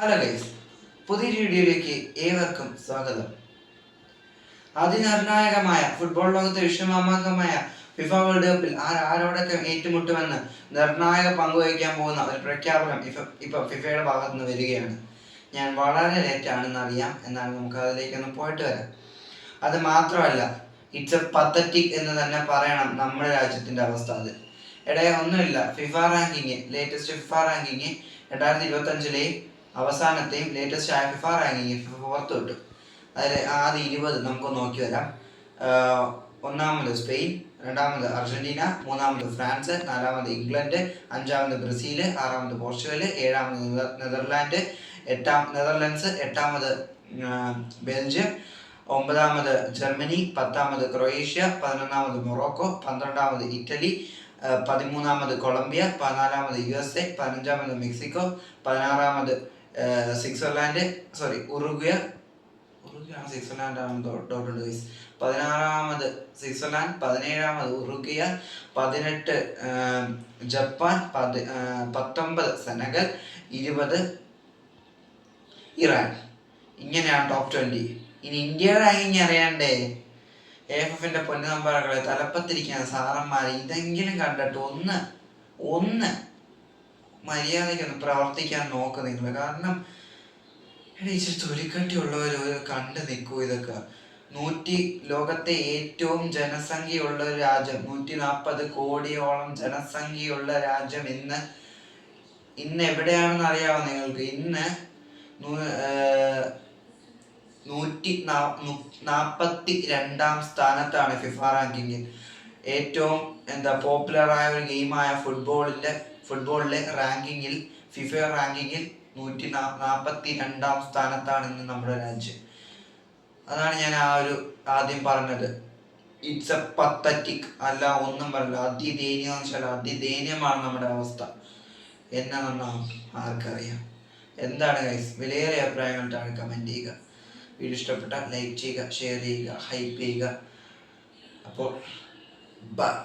Hello guys, പുതിയൊരു വീഡിയോയിലേക്ക് ഏവർക്കും സ്വാഗതം. അതിനിർണായകമായ ഫുട്ബോൾ ലോകത്തെ വിശ്വമാമാങ്കമായ ഫിഫ വേൾഡ് കപ്പിൽ ആരോടൊക്കെ ഏറ്റുമുട്ടുമെന്ന് നിർണായക പങ്കുവഹിക്കാൻ പോകുന്ന ഒരു പ്രഖ്യാപനം ഇപ്പൊ ഫിഫയുടെ ഭാഗത്ത് നിന്ന് വരികയാണ്. ഞാൻ വളരെ ലേറ്റാണെന്ന് അറിയാം, എന്നാൽ നമുക്ക് അതിലേക്കൊന്ന് പോയിട്ട് വരാം. അത് മാത്രമല്ല, ഇറ്റ്സ് എ പത്തറ്റിക് എന്ന് തന്നെ പറയണം നമ്മുടെ രാജ്യത്തിന്റെ അവസ്ഥ. അത് ഒന്നുമില്ല, ലേറ്റസ്റ്റ് ഫിഫ റാങ്കിങ് 2025 അവസാനത്തെയും ലേറ്റസ്റ്റ് ആയ ഫിഫ റാങ്കിങ് ഫിഫ പുറത്തുവിട്ടു. അതിൽ ആദ്യ 20 നമുക്ക് നോക്കി വരാം. ഒന്നാമത് സ്പെയിൻ, രണ്ടാമത് അർജന്റീന, മൂന്നാമത് ഫ്രാൻസ്, നാലാമത് ഇംഗ്ലണ്ട്, അഞ്ചാമത് ബ്രസീൽ, ആറാമത് പോർച്ചുഗൽ, ഏഴാമത് നെതർലൻഡ്സ്, എട്ടാമത് ബെൽജിയം, ഒമ്പതാമത് ജർമ്മനി, പത്താമത് ക്രൊയേഷ്യ, 11ാമത് മൊറോക്കോ, 12ാമത് ഇറ്റലി, 13ാമത് കൊളംബിയ, 14ാമത് USA, 15ാമത് മെക്സിക്കോ, 16ാമത് സ്വിറ്റ്സർലാൻഡ്, 17ാമത് ഉറുഗ്വയ, 18 ജപ്പാൻ, 19 സെനഗൽ, 20 ഇറാൻ. ഇങ്ങനെയാണ് ടോപ്പ് 20. ഇനി ഇന്ത്യയുടെ റാങ്കിങ് അറിയണ്ടേ? AFFന്റെ പൊന്നു നമ്പറുകളെ തലപ്പത്തിരിക്കുന്ന സാറന്മാർ ഇതെങ്കിലും കണ്ടിട്ട് ഒന്ന് മര്യാദയ്ക്കൊന്ന് പ്രവർത്തിക്കാൻ നോക്ക് നിങ്ങൾ. കാരണം ഇച്ചിരി തൊലിക്കട്ടിയുള്ളവർ കണ്ടു നിൽക്കൂ. ഇതൊക്കെ ലോകത്തെ ഏറ്റവും ജനസംഖ്യയുള്ള ഒരു രാജ്യം, 140 കോടിയോളം ജനസംഖ്യയുള്ള രാജ്യം ഇന്ന് എവിടെയാണെന്ന് അറിയാമോ നിങ്ങൾക്ക്? ഇന്ന് 142ാം സ്ഥാനത്താണ് ഫിഫ റാങ്കിങ്ങിൽ. ഏറ്റവും പോപ്പുലർ ആയ ഒരു ഗെയിമായ ഫുട്ബോളിലെ റാങ്കിങ്ങിൽ, ഫിഫ റാങ്കിങ്ങിൽ 142ാം സ്ഥാനത്താണ് ഇന്ന് നമ്മുടെ രാജ്യം. അതാണ് ഞാൻ ആദ്യം പറഞ്ഞത്. ഇറ്റ്സ് എ പത്തറ്റിക്, അല്ല ഒന്നും പറയില്ല. അതിദയനീയമാണ് നമ്മുടെ അവസ്ഥ. എന്നാണെന്നാണ് ആർക്കറിയാം. എന്താണ് ഗൈസ്? വിലയേറിയ അഭിപ്രായങ്ങൾ കമന്റ് ചെയ്യുക. വീഡിയോ ഇഷ്ടപ്പെട്ടാൽ ലൈക്ക് ചെയ്യുക, ഷെയർ ചെയ്യുക, ഹൈപ്പ് ചെയ്യുക. അപ്പോൾ ബൈ.